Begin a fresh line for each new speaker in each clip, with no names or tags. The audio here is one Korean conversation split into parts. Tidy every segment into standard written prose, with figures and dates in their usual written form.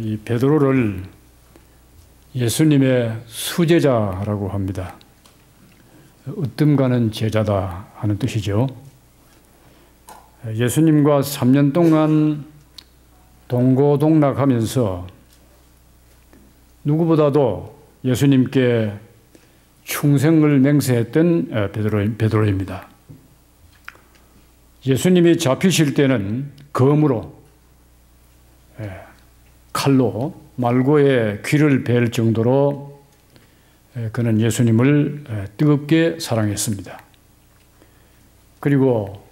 이 베드로를 예수님의 수제자라고 합니다. 으뜸 가는 제자다 하는 뜻이죠. 예수님과 3년 동안 동고동락하면서 누구보다도 예수님께 충성을 맹세했던 베드로입니다. 예수님이 잡히실 때는 검으로, 칼로 말고의 귀를 벨 정도로 그는 예수님을 뜨겁게 사랑했습니다. 그리고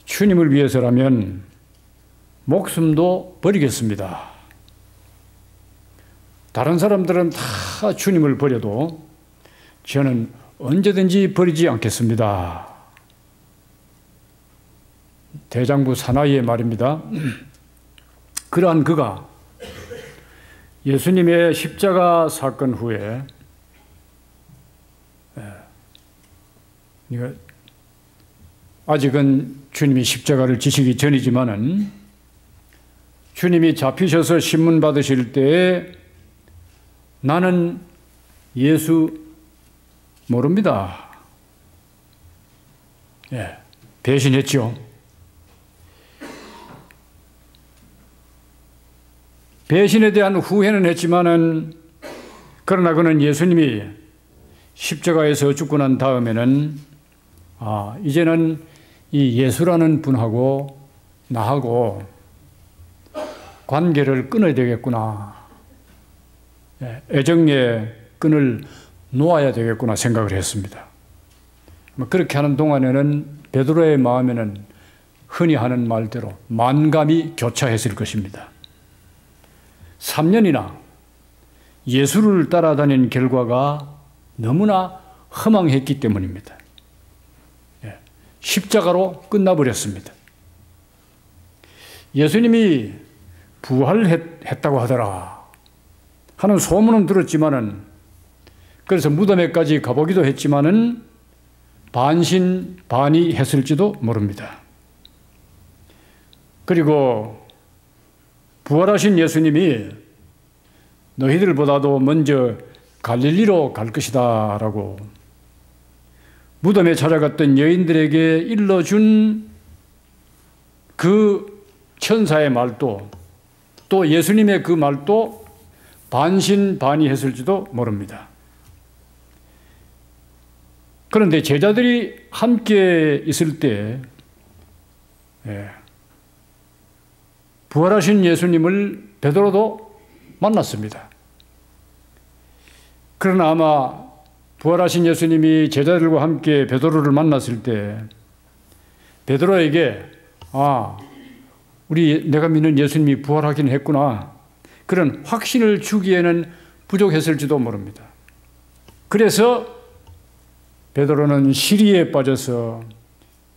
주님을 위해서라면 목숨도 버리겠습니다. 다른 사람들은 다 주님을 버려도 저는 언제든지 버리지 않겠습니다. 대장부 사나이의 말입니다. 그러한 그가 예수님의 십자가 사건 후에 아직은 주님이 십자가를 지시기 전이지만은 주님이 잡히셔서 신문 받으실 때에 나는 예수 모릅니다. 배신했죠. 배신에 대한 후회는 했지만은 그러나 그는 예수님이 십자가에서 죽고 난 다음에는 이제는 이 예수라는 분하고 나하고 관계를 끊어야 되겠구나. 애정의 끈을 놓아야 되겠구나 생각을 했습니다. 그렇게 하는 동안에는 베드로의 마음에는 흔히 하는 말대로 만감이 교차했을 것입니다. 3년이나 예수를 따라다닌 결과가 너무나 허망했기 때문입니다. 십자가로 끝나버렸습니다. 예수님이 부활했다고 하더라 하는 소문은 들었지만은, 그래서 무덤에까지 가보기도 했지만은 반신반의했을지도 모릅니다. 그리고 부활하신 예수님이 너희들보다도 먼저 갈릴리로 갈 것이다 라고 무덤에 찾아갔던 여인들에게 일러준 그 천사의 말도, 또 예수님의 그 말도 반신반의했을지도 모릅니다. 그런데 제자들이 함께 있을 때 부활하신 예수님을 베드로도 만났습니다. 그러나 아마 부활하신 예수님이 제자들과 함께 베드로를 만났을 때 베드로에게 내가 믿는 예수님이 부활하긴 했구나, 그런 확신을 주기에는 부족했을지도 모릅니다. 그래서 베드로는 시리에 빠져서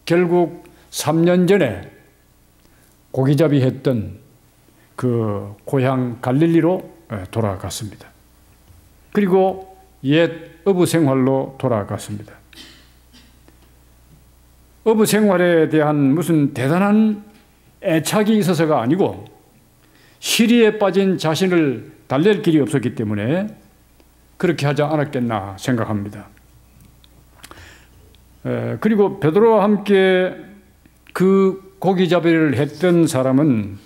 결국 3년 전에 고기잡이 했던 그 고향 갈릴리로 돌아갔습니다. 그리고 옛 어부 생활로 돌아갔습니다. 어부 생활에 대한 무슨 대단한 애착이 있어서가 아니고 시리에 빠진 자신을 달랠 길이 없었기 때문에 그렇게 하지 않았겠나 생각합니다. 그리고 베드로와 함께 그 고기잡이를 했던 사람은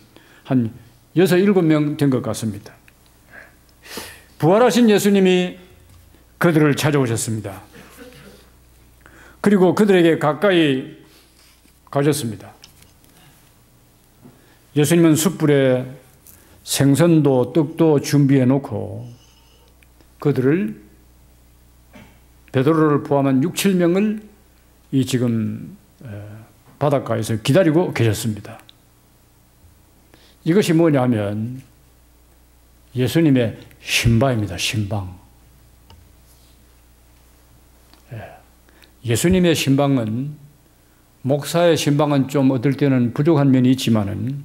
한 6, 7명 된 것 같습니다. 부활하신 예수님이 그들을 찾아오셨습니다. 그리고 그들에게 가까이 가셨습니다. 예수님은 숯불에 생선도 떡도 준비해 놓고 그들을, 베드로를 포함한 6, 7명을 이 지금 바닷가에서 기다리고 계셨습니다. 이것이 뭐냐면 예수님의 신방입니다. 신방. 예수님의 신방은, 목사의 신방은 좀 얻을 때는 부족한 면이 있지만은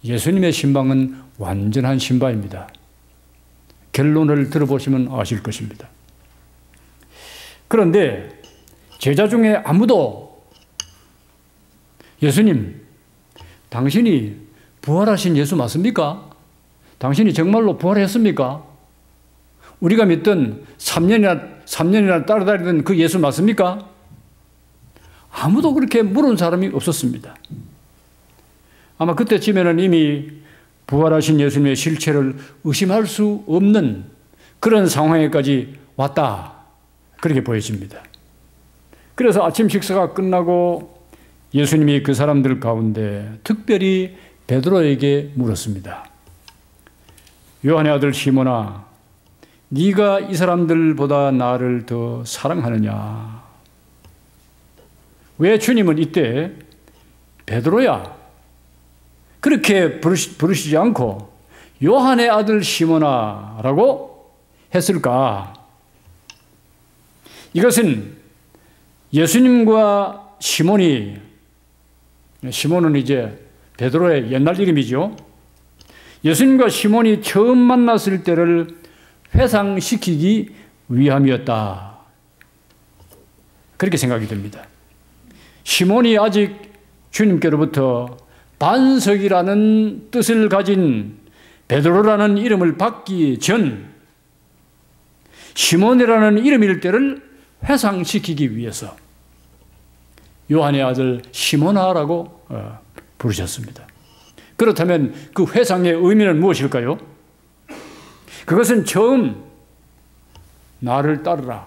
예수님의 신방은 완전한 신방입니다. 결론을 들어보시면 아실 것입니다. 그런데 제자 중에 아무도 예수님, 당신이 부활하신 예수 맞습니까? 당신이 정말로 부활했습니까? 우리가 믿던 3년이나 따라다니던 그 예수 맞습니까? 아무도 그렇게 물은 사람이 없었습니다. 아마 그때쯤에는 이미 부활하신 예수님의 실체를 의심할 수 없는 그런 상황에까지 왔다. 그렇게 보여집니다. 그래서 아침 식사가 끝나고 예수님이 그 사람들 가운데 특별히 베드로에게 물었습니다. 요한의 아들 시몬아, 네가 이 사람들보다 나를 더 사랑하느냐? 왜 주님은 이때 베드로야 그렇게 부르시지 않고 요한의 아들 시몬아 라고 했을까? 이것은 예수님과 시몬은 이제 베드로의 옛날 이름이죠. 예수님과 시몬이 처음 만났을 때를 회상시키기 위함이었다. 그렇게 생각이 듭니다. 시몬이 아직 주님께로부터 반석이라는 뜻을 가진 베드로라는 이름을 받기 전 시몬이라는 이름일 때를 회상시키기 위해서 요한의 아들 시몬아라고 부르셨습니다. 그렇다면 그 회상의 의미는 무엇일까요? 그것은 처음 나를 따르라.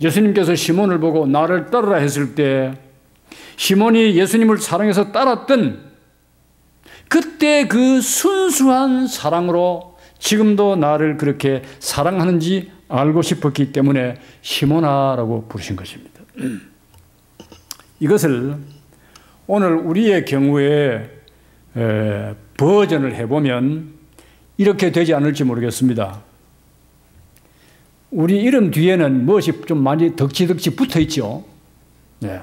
예수님께서 시몬을 보고 나를 따르라 했을 때 시몬이 예수님을 사랑해서 따랐던 그때 그 순수한 사랑으로 지금도 나를 그렇게 사랑하는지 알고 싶었기 때문에 시몬아라고 부르신 것입니다. 이것을 오늘 우리의 경우에 버전을 해보면 이렇게 되지 않을지 모르겠습니다. 우리 이름 뒤에는 무엇이 좀 많이 덕지덕지 붙어 있죠. 네.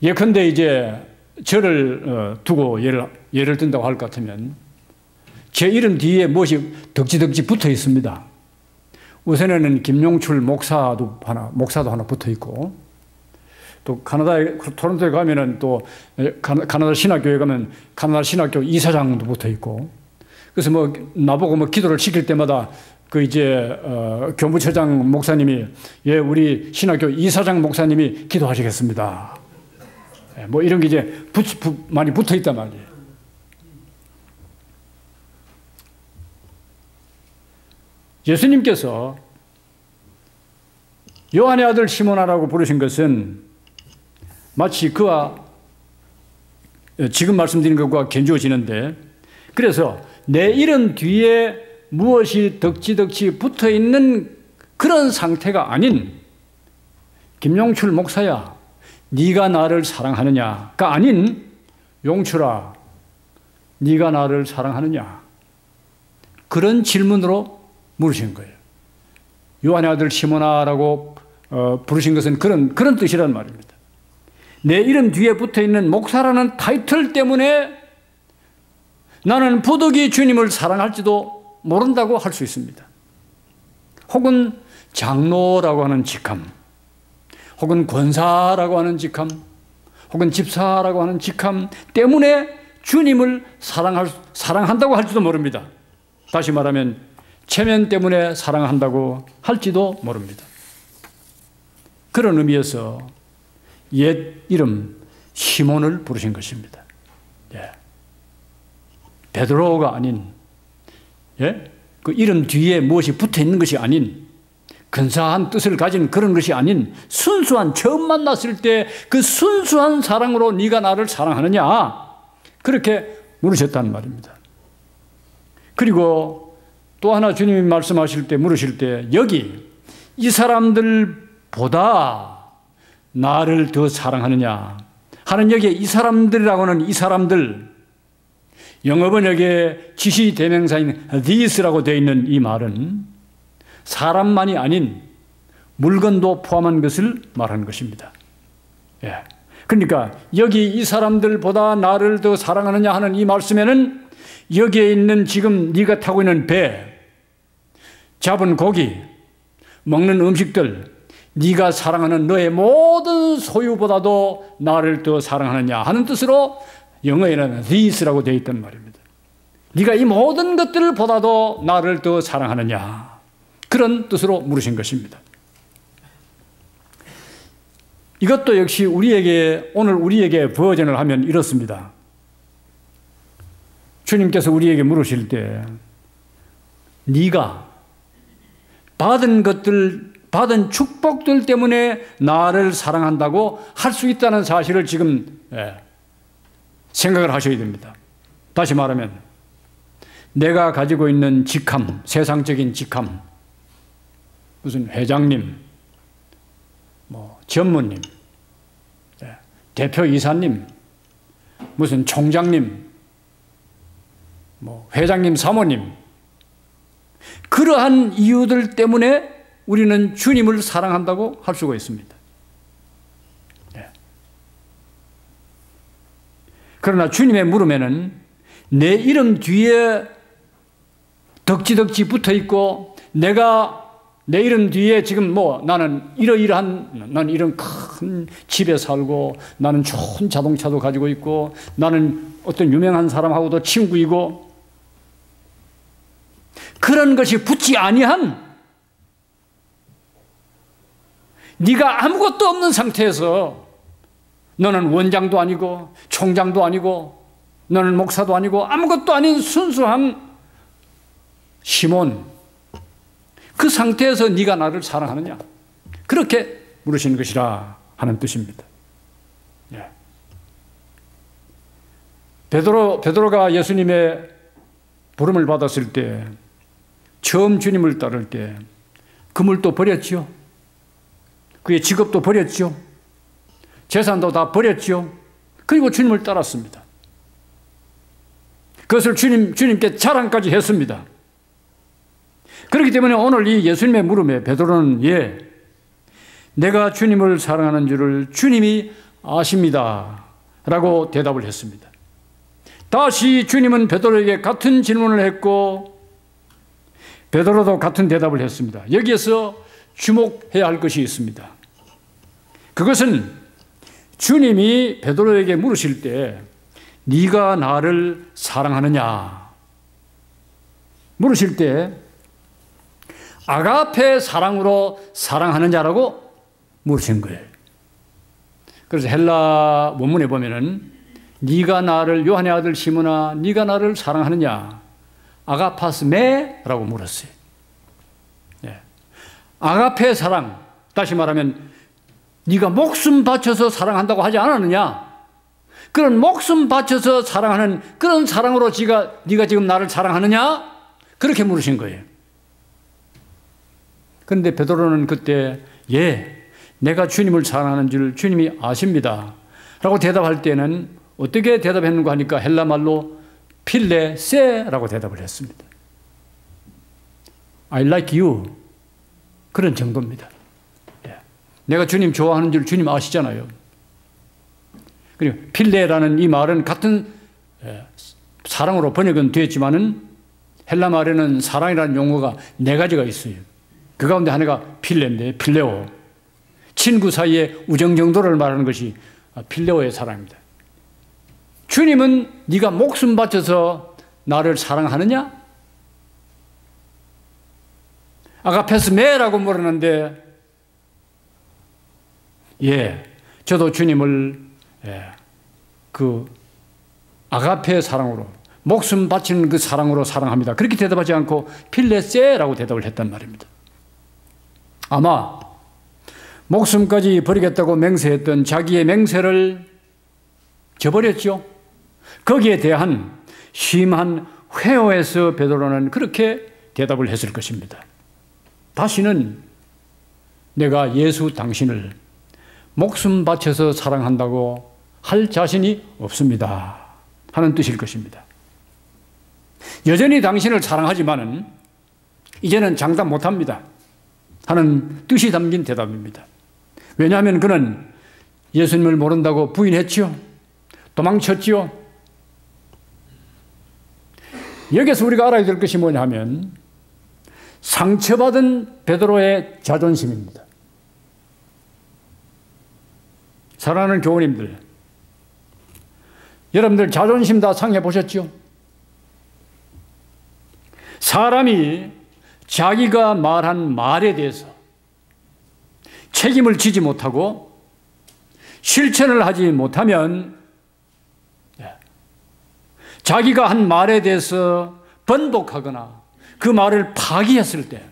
예컨대 이제 저를 두고 예를 든다고 할 것 같으면 제 이름 뒤에 무엇이 덕지덕지 붙어 있습니다. 우선에는 김용출 목사도 하나 붙어 있고, 또 토론토에 가면은 또 가나다 신학교에 가면 가나다 신학교 이사장도 붙어 있고, 그래서 뭐 나보고 뭐 기도를 시킬 때마다 그 이제 교무처장 목사님이 우리 신학교 이사장 목사님이 기도하시겠습니다. 뭐 이런 게 이제 많이 붙어 있단 말이에요. 예수님께서 요한의 아들 시몬아라고 부르신 것은 마치 그와 지금 말씀드린 것과 견주어지는데, 그래서 내 이름 뒤에 무엇이 덕지덕지 붙어 있는 그런 상태가 아닌 김용출 목사야, 네가 나를 사랑하느냐가 아닌 용출아, 네가 나를 사랑하느냐, 그런 질문으로 물으신 거예요. 요한의 아들 시몬아라고 부르신 것은 그런 뜻이란 말입니다. 내 이름 뒤에 붙어 있는 목사라는 타이틀 때문에 나는 부득이 주님을 사랑할지도 모른다고 할 수 있습니다. 혹은 장로라고 하는 직함, 혹은 권사라고 하는 직함, 혹은 집사라고 하는 직함 때문에 주님을 사랑한다고 할지도 모릅니다. 다시 말하면 체면 때문에 사랑한다고 할지도 모릅니다. 그런 의미에서 옛 이름 시몬을 부르신 것입니다. 베드로가 아닌, 그 이름 뒤에 무엇이 붙어 있는 것이 아닌, 근사한 뜻을 가진 그런 것이 아닌 순수한, 처음 만났을 때 그 순수한 사랑으로 네가 나를 사랑하느냐, 그렇게 물으셨다는 말입니다. 그리고 또 하나 주님이 말씀하실 때, 물으실 때, 여기 이 사람들보다 나를 더 사랑하느냐 하는, 여기에 이 사람들이라고 하는 이 사람들, 영어 번역에 지시대명사인 these라고 되어 있는 이 말은 사람만이 아닌 물건도 포함한 것을 말하는 것입니다. 그러니까 여기 이 사람들보다 나를 더 사랑하느냐 하는 이 말씀에는 여기에 있는 지금 네가 타고 있는 배, 잡은 고기, 먹는 음식들, 네가 사랑하는 너의 모든 소유보다도 나를 더 사랑하느냐 하는 뜻으로 영어에는 these라고 되어 있단 말입니다. 네가 이 모든 것들을 보다도 나를 더 사랑하느냐? 그런 뜻으로 물으신 것입니다. 이것도 역시 오늘 우리에게 버전을 하면 이렇습니다. 주님께서 우리에게 물으실 때 네가 받은 축복들 때문에 나를 사랑한다고 할 수 있다는 사실을 지금 생각을 하셔야 됩니다. 다시 말하면 내가 가지고 있는 직함, 세상적인 직함, 무슨 회장님, 전무님, 대표이사님, 무슨 총장님, 회장님, 사모님, 그러한 이유들 때문에 우리는 주님을 사랑한다고 할 수가 있습니다. 그러나 주님의 물음에는 내 이름 뒤에 덕지덕지 붙어 있고 내가 내 이름 뒤에 지금 나는 나는 이런 큰 집에 살고 나는 좋은 자동차도 가지고 있고 나는 어떤 유명한 사람하고도 친구이고 그런 것이 붙지 아니한 네가 아무것도 없는 상태에서 너는 원장도 아니고 총장도 아니고 너는 목사도 아니고 아무것도 아닌 순수한 시몬, 그 상태에서 네가 나를 사랑하느냐? 그렇게 물으신 것이라 하는 뜻입니다. 베드로가 예수님의 부름을 받았을 때 처음 주님을 따를 때 그물도 버렸지요. 그의 직업도 버렸지요. 재산도 다 버렸지요. 그리고 주님을 따랐습니다. 그것을 주님께 자랑까지 했습니다. 그렇기 때문에 오늘 이 예수님의 물음에 베드로는 내가 주님을 사랑하는 줄을 주님이 아십니다 라고 대답을 했습니다. 다시 주님은 베드로에게 같은 질문을 했고 베드로도 같은 대답을 했습니다. 여기에서 주목해야 할 것이 있습니다. 그것은 주님이 베드로에게 물으실 때 네가 나를 사랑하느냐 물으실 때 아가페 사랑으로 사랑하느냐라고 물으신 거예요. 그래서 헬라 원문에 보면은 네가 나를 요한의 아들 시몬아 네가 나를 사랑하느냐 아가파스메라고 물었어요. 아가페 사랑, 다시 말하면 네가 목숨 바쳐서 사랑한다고 하지 않았느냐? 그런 목숨 바쳐서 사랑하는 그런 사랑으로 네가 지금 나를 사랑하느냐? 그렇게 물으신 거예요. 그런데 베드로는 그때 내가 주님을 사랑하는 줄 주님이 아십니다 라고 대답할 때는 어떻게 대답했는가 하니까 헬라 말로 필레세라고 대답을 했습니다. I like you. 그런 정도입니다. 내가 주님 좋아하는 줄 주님 아시잖아요. 그리고 필레라는 이 말은 같은 사랑으로 번역은 되었지만은 헬라 말에는 사랑이라는 용어가 4가지가 있어요. 그 가운데 하나가 필레인데 필레오. 친구 사이의 우정 정도를 말하는 것이 필레오의 사랑입니다. 주님은 네가 목숨 바쳐서 나를 사랑하느냐? 아가페스메라고 물었는데 저도 주님을 그 아가페 사랑으로 목숨 바치는 그 사랑으로 사랑합니다. 그렇게 대답하지 않고 필레세라고 대답을 했단 말입니다. 아마 목숨까지 버리겠다고 맹세했던 자기의 맹세를 저버렸죠. 거기에 대한 심한 회오에서 베드로는 그렇게 대답을 했을 것입니다. 다시는 내가 예수 당신을 목숨 바쳐서 사랑한다고 할 자신이 없습니다 하는 뜻일 것입니다. 여전히 당신을 사랑하지만은 이제는 장담 못합니다 하는 뜻이 담긴 대답입니다. 왜냐하면 그는 예수님을 모른다고 부인했지요. 도망쳤지요. 여기서 우리가 알아야 될 것이 뭐냐 하면 상처받은 베드로의 자존심입니다. 사랑하는 교우님들, 여러분들 자존심 다 상해 보셨죠? 사람이 자기가 말한 말에 대해서 책임을 지지 못하고 실천을 하지 못하면 자기가 한 말에 대해서 번복하거나 그 말을 파기했을 때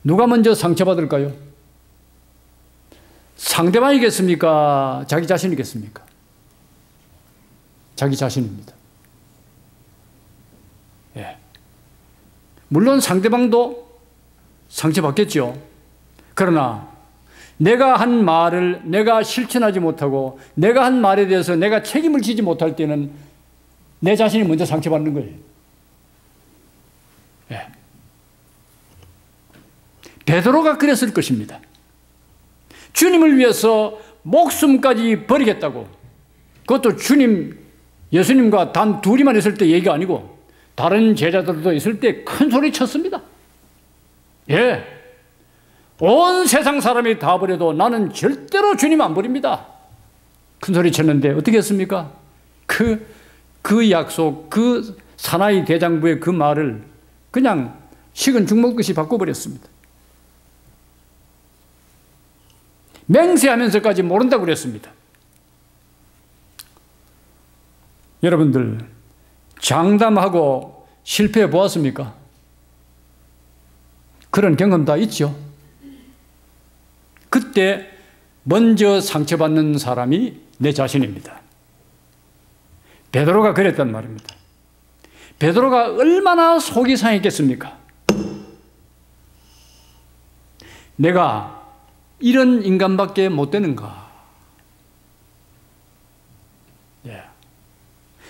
누가 먼저 상처받을까요? 상대방이겠습니까? 자기 자신이겠습니까? 자기 자신입니다. 예. 물론 상대방도 상처받겠죠. 그러나 내가 한 말을 내가 실천하지 못하고 내가 한 말에 대해서 내가 책임을 지지 못할 때는 내 자신이 먼저 상처받는 거예요. 예. 베드로가 그랬을 것입니다. 주님을 위해서 목숨까지 버리겠다고, 그것도 주님, 예수님과 단 둘이만 있을 때 얘기가 아니고 다른 제자들도 있을 때 큰 소리 쳤습니다. 예, 온 세상 사람이 다 버려도 나는 절대로 주님 안 버립니다. 큰 소리 쳤는데 어떻게 했습니까? 그 약속, 그 사나이 대장부의 그 말을 그냥 식은 죽 먹듯이 바꿔버렸습니다. 맹세하면서까지 모른다고 그랬습니다. 여러분들, 장담하고 실패해 보았습니까? 그런 경험 다 있죠. 그때 먼저 상처받는 사람이 내 자신입니다. 베드로가 그랬단 말입니다. 베드로가 얼마나 속이 상했겠습니까? 내가 이런 인간밖에 못 되는가? 예.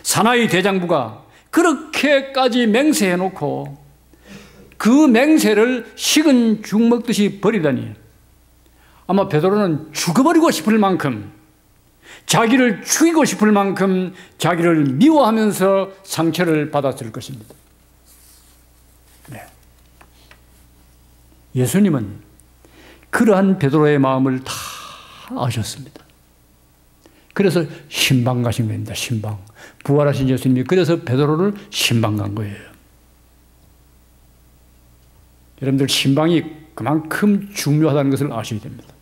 사나이 대장부가 그렇게까지 맹세해놓고 그 맹세를 식은 죽 먹듯이 버리다니, 아마 베드로는 죽어버리고 싶을 만큼, 자기를 죽이고 싶을 만큼 자기를 미워하면서 상처를 받았을 것입니다. 네. 예수님은 그러한 베드로의 마음을 다 아셨습니다. 그래서 신방 가신 겁니다. 신방. 부활하신 예수님이 그래서 베드로를 신방 간 거예요. 여러분들, 신방이 그만큼 중요하다는 것을 아셔야 됩니다.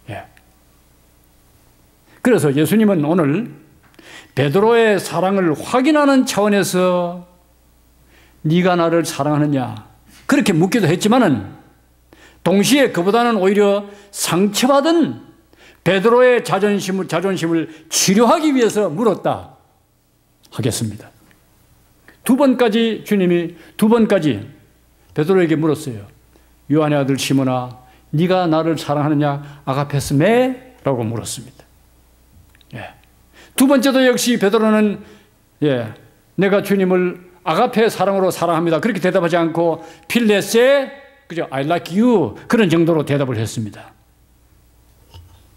예. 그래서 예수님은 오늘 베드로의 사랑을 확인하는 차원에서 네가 나를 사랑하느냐 그렇게 묻기도 했지만은 동시에 그보다는 오히려 상처받은 베드로의 자존심을 치료하기 위해서 물었다 하겠습니다. 주님이 두 번까지 베드로에게 물었어요. 요한의 아들 시몬아, 네가 나를 사랑하느냐? 아가페스메? 라고 물었습니다. 예. 두 번째도 역시 베드로는 내가 주님을 아가페 사랑으로 사랑합니다. 그렇게 대답하지 않고 필레세, 그죠? I like you. 그런 정도로 대답을 했습니다.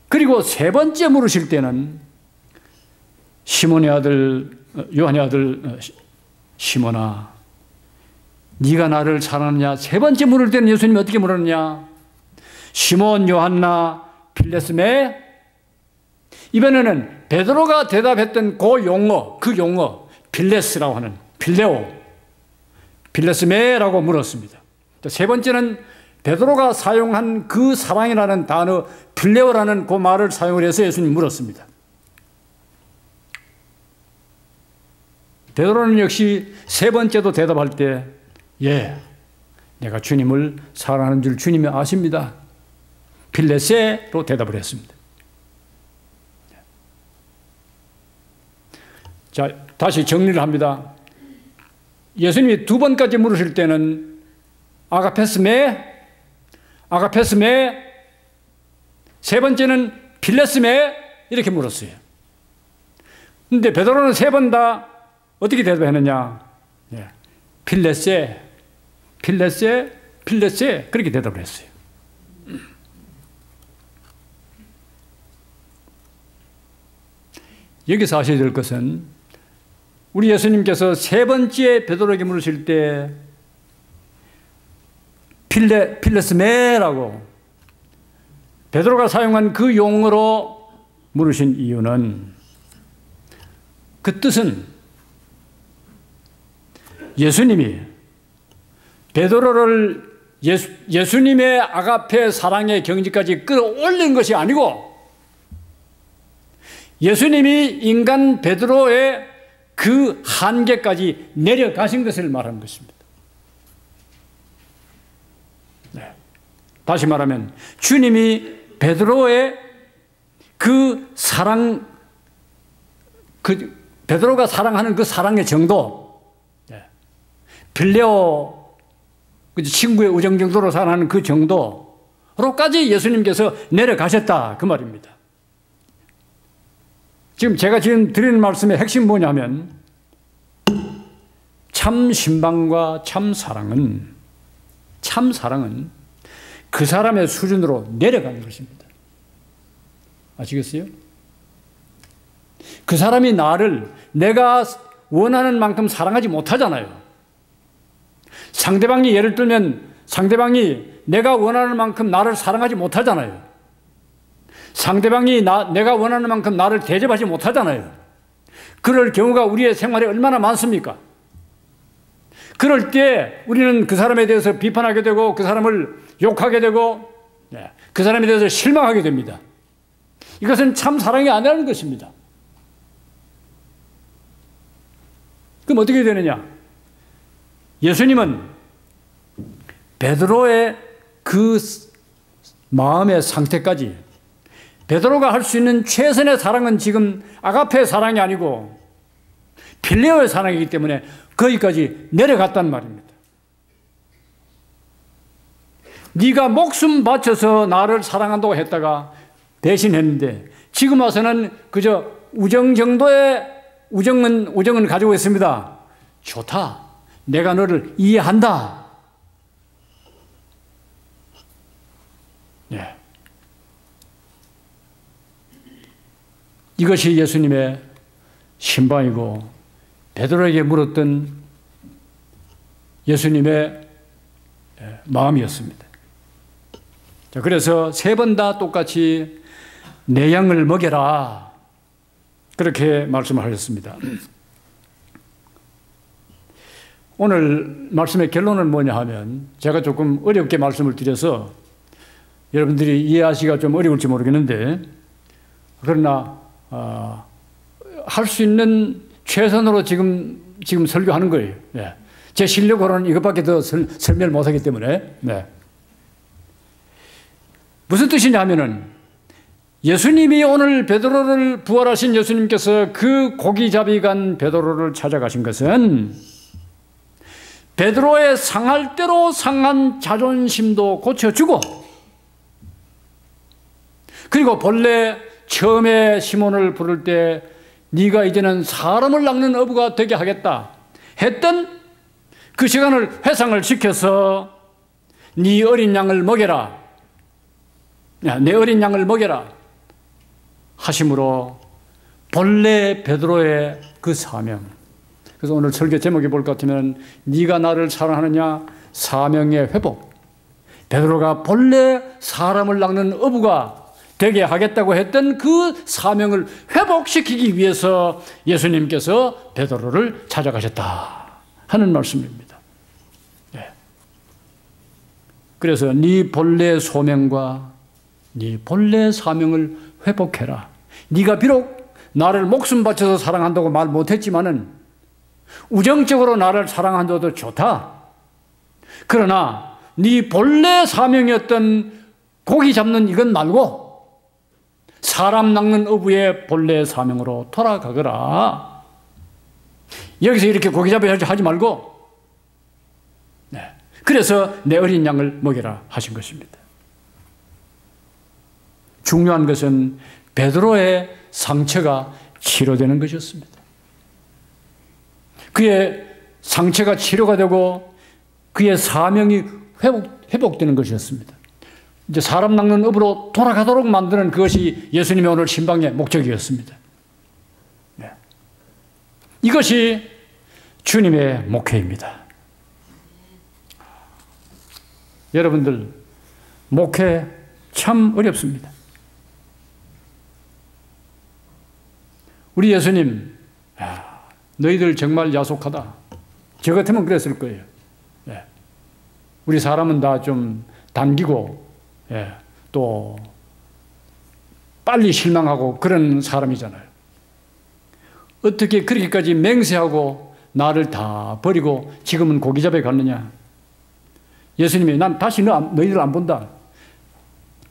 그리고 세 번째 물으실 때는 요한의 아들 시몬아, 네가 나를 사랑하느냐? 세 번째 물을 때는 예수님이 어떻게 물었느냐? 시몬 요한나 필레스메? 이번에는 베드로가 대답했던 그 용어 필레스라고 하는 필레스메라고 물었습니다. 세 번째는 베드로가 사용한 그 사랑이라는 단어 필레오라는 그 말을 사용을 해서 예수님이 물었습니다. 베드로는 역시 세 번째도 대답할 때 내가 주님을 사랑하는 줄 주님이 아십니다. 필레세로 대답을 했습니다. 자, 다시 정리를 합니다. 예수님이 두 번까지 물으실 때는 아가페스메, 세 번째는 필레스메 이렇게 물었어요. 그런데 베드로는 세 번 다 어떻게 대답했느냐? 필레세 그렇게 대답을 했어요. 여기서 아셔야 될 것은 우리 예수님께서 세 번째 베드로에게 물으실 때 필레스메라고 베드로가 사용한 그 용어로 물으신 이유는, 그 뜻은 예수님이 베드로를 예수님의 아가페 사랑의 경지까지 끌어올린 것이 아니고 예수님이 인간 베드로의 그 한계까지 내려가신 것을 말하는 것입니다. 네. 다시 말하면 주님이 베드로의 그 사랑, 베드로가 사랑하는 그 사랑의 정도, 빌레오 친구의 우정 정도로 사랑하는 그 정도로까지 예수님께서 내려가셨다 그 말입니다. 제가 지금 드리는 말씀의 핵심 뭐냐면 참 신방과 참 사랑은 그 사람의 수준으로 내려가는 것입니다. 아시겠어요? 그 사람이 나를 내가 원하는 만큼 사랑하지 못하잖아요. 상대방이 예를 들면 상대방이 내가 원하는 만큼 나를 사랑하지 못하잖아요. 상대방이 내가 원하는 만큼 나를 대접하지 못하잖아요. 그럴 경우가 우리의 생활에 얼마나 많습니까? 그럴 때 우리는 그 사람에 대해서 비판하게 되고 그 사람을 욕하게 되고 그 사람에 대해서 실망하게 됩니다. 이것은 참 사랑이 아니라는 것입니다. 그럼 어떻게 되느냐? 예수님은 베드로의 그 마음의 상태까지 베드로가 할 수 있는 최선의 사랑은 지금 아가페의 사랑이 아니고 필레오의 사랑이기 때문에 거기까지 내려갔단 말입니다. 네가 목숨 바쳐서 나를 사랑한다고 했다가 배신했는데 지금 와서는 그저 우정 정도의 우정은 가지고 있습니다. 좋다. 내가 너를 이해한다. 네. 이것이 예수님의 신방이고 베드로에게 물었던 예수님의 마음이었습니다. 자, 그래서 세 번 다 똑같이 내 양을 먹여라 그렇게 말씀을 하셨습니다. 오늘 말씀의 결론은 뭐냐 하면 제가 조금 어렵게 말씀을 드려서 여러분들이 이해하시기가 좀 어려울지 모르겠는데 그러나 할 수 있는 최선으로 지금 설교하는 거예요. 네. 제 실력으로는 이것밖에 더 설명을 못하기 때문에. 네. 무슨 뜻이냐 하면은 예수님이 오늘 베드로를 부활하신 예수님께서 그 고기잡이 간 베드로를 찾아가신 것은 베드로의 상할 대로 상한 자존심도 고쳐주고 그리고 본래 처음에 시몬을 부를 때 네가 이제는 사람을 낚는 어부가 되게 하겠다 했던 그 시간을 회상을 시켜서 네 어린 양을 먹여라. 내 어린 양을 먹여라 하심으로 본래 베드로의 그 사명. 그래서 오늘 설교 제목이 볼 것 같으면 네가 나를 사랑하느냐 사명의 회복. 베드로가 본래 사람을 낚는 어부가 되게 하겠다고 했던 그 사명을 회복시키기 위해서 예수님께서 베드로를 찾아가셨다 하는 말씀입니다. 네. 그래서 네 본래 소명과 네 본래 사명을 회복해라. 네가 비록 나를 목숨 바쳐서 사랑한다고 말 못했지만은 우정적으로 나를 사랑한다도 좋다. 그러나 네 본래 사명이었던 고기 잡는 이건 말고 사람 낚는 어부의 본래 사명으로 돌아가거라. 여기서 이렇게 고기잡이 하지 말고 네. 그래서 내 어린 양을 먹여라 하신 것입니다. 중요한 것은 베드로의 상처가 치료되는 것이었습니다. 그의 상처가 치료가 되고 그의 사명이 회복되는 것이었습니다. 이제 사람 낚는 업으로 돌아가도록 만드는 그것이 예수님의 오늘 신방의 목적이었습니다. 네. 이것이 주님의 목회입니다. 여러분들, 목회 참 어렵습니다. 우리 예수님, 너희들 정말 야속하다. 저 같으면 그랬을 거예요. 예. 우리 사람은 다 좀 당기고, 예. 또 빨리 실망하고 그런 사람이잖아요. 어떻게 그렇게까지 맹세하고 나를 다 버리고 지금은 고기잡에 갔느냐? 예수님이 난 다시 너희들 안 본다.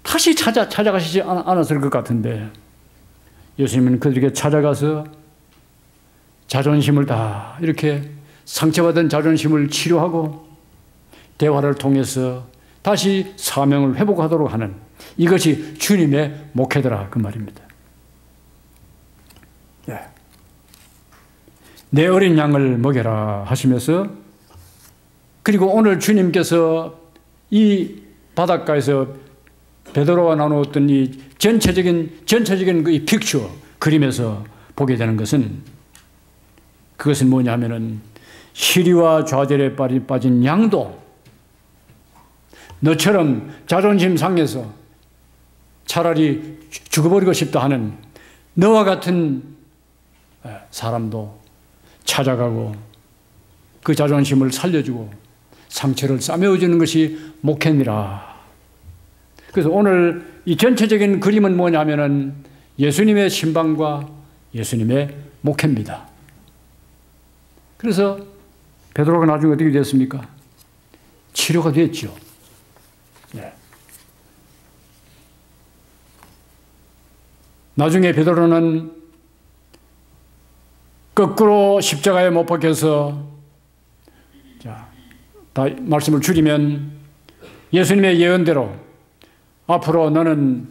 다시 찾아가시지 않았을 것 같은데 예수님은 그들에게 찾아가서 자존심을 다 이렇게 상처받은 자존심을 치료하고 대화를 통해서 다시 사명을 회복하도록 하는 이것이 주님의 목회더라 그 말입니다. 네. 내 어린 양을 먹여라 하시면서 그리고 오늘 주님께서 이 바닷가에서 베드로와 나누었던 이 전체적인 그 이 픽처 그림에서 보게 되는 것은 그것은 뭐냐 하면은 시리와 좌절에 빠진 양도 너처럼 자존심 상해서 차라리 죽어버리고 싶다 하는 너와 같은 사람도 찾아가고 그 자존심을 살려주고 상처를 싸매어주는 것이 목회니라. 그래서 오늘 이 전체적인 그림은 뭐냐면은 예수님의 신방과 예수님의 목회입니다. 그래서 베드로가 나중에 어떻게 됐습니까? 치료가 됐죠. 네. 나중에 베드로는 거꾸로 십자가에 못 박혀서 다 말씀을 줄이면 예수님의 예언대로 앞으로 너는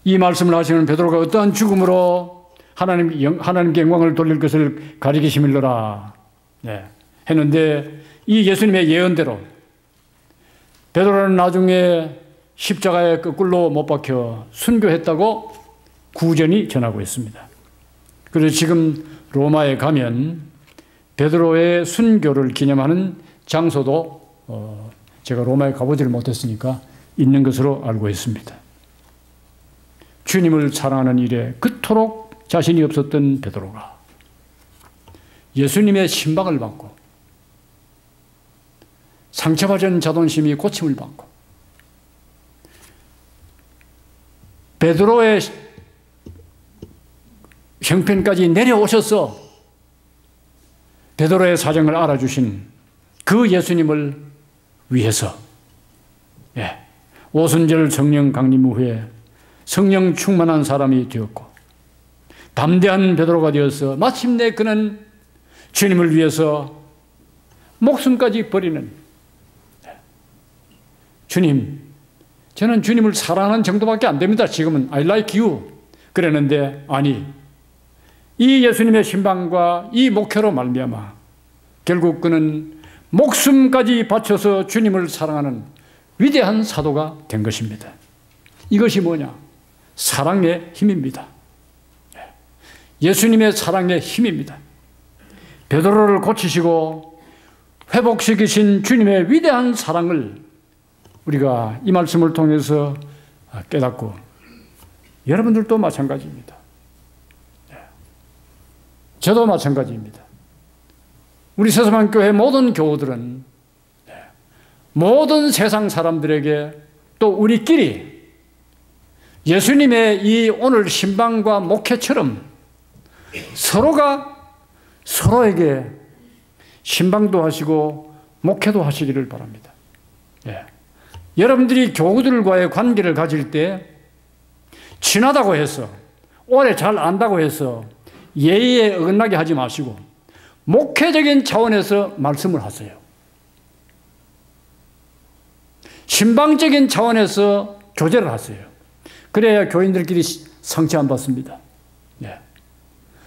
이 말씀을 하시는 베드로가 어떠한 죽음으로 하나님께 영광을 돌릴 것을 가리키시밀러라 했는데 이 예수님의 예언대로 베드로는 나중에 십자가에 거꾸로 못 박혀 순교했다고 구전이 전하고 있습니다. 그래서 지금 로마에 가면 베드로의 순교를 기념하는 장소도 제가 로마에 가보지를 못했으니까 있는 것으로 알고 있습니다. 주님을 사랑하는 일에 그토록 자신이 없었던 베드로가 예수님의 신방을 받고 상처받은 자존심이 고침을 받고 베드로의 형편까지 내려오셔서 베드로의 사정을 알아주신 그 예수님을 위해서 오순절 성령 강림 후에 성령 충만한 사람이 되었고 담대한 베드로가 되어서 마침내 그는 주님을 위해서 목숨까지 버리는 주님, 저는 주님을 사랑하는 정도밖에 안 됩니다. 지금은 I like you 그랬는데 아니 이 예수님의 신방과 이 목회로 말미암아 결국 그는 목숨까지 바쳐서 주님을 사랑하는 위대한 사도가 된 것입니다. 이것이 뭐냐? 사랑의 힘입니다. 예수님의 사랑의 힘입니다. 베드로를 고치시고 회복시키신 주님의 위대한 사랑을 우리가 이 말씀을 통해서 깨닫고 여러분들도 마찬가지입니다. 저도 마찬가지입니다. 우리 새서방교회 모든 교우들은 모든 세상 사람들에게 또 우리끼리 예수님의 이 오늘 신방과 목회처럼 서로가 서로에게 신방도 하시고 목회도 하시기를 바랍니다. 여러분들이 교우들과의 관계를 가질 때 친하다고 해서 오래 잘 안다고 해서 예의에 어긋나게 하지 마시고 목회적인 차원에서 말씀을 하세요. 신방적인 차원에서 교제를 하세요. 그래야 교인들끼리 상처 안 받습니다.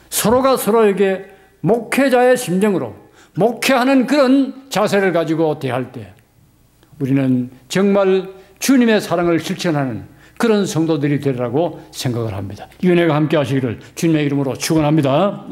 서로가 서로에게 목회자의 심정으로 목회하는 그런 자세를 가지고 대할 때 우리는 정말 주님의 사랑을 실천하는 그런 성도들이 되리라고 생각을 합니다. 이 은혜가 함께 하시기를 주님의 이름으로 축원합니다.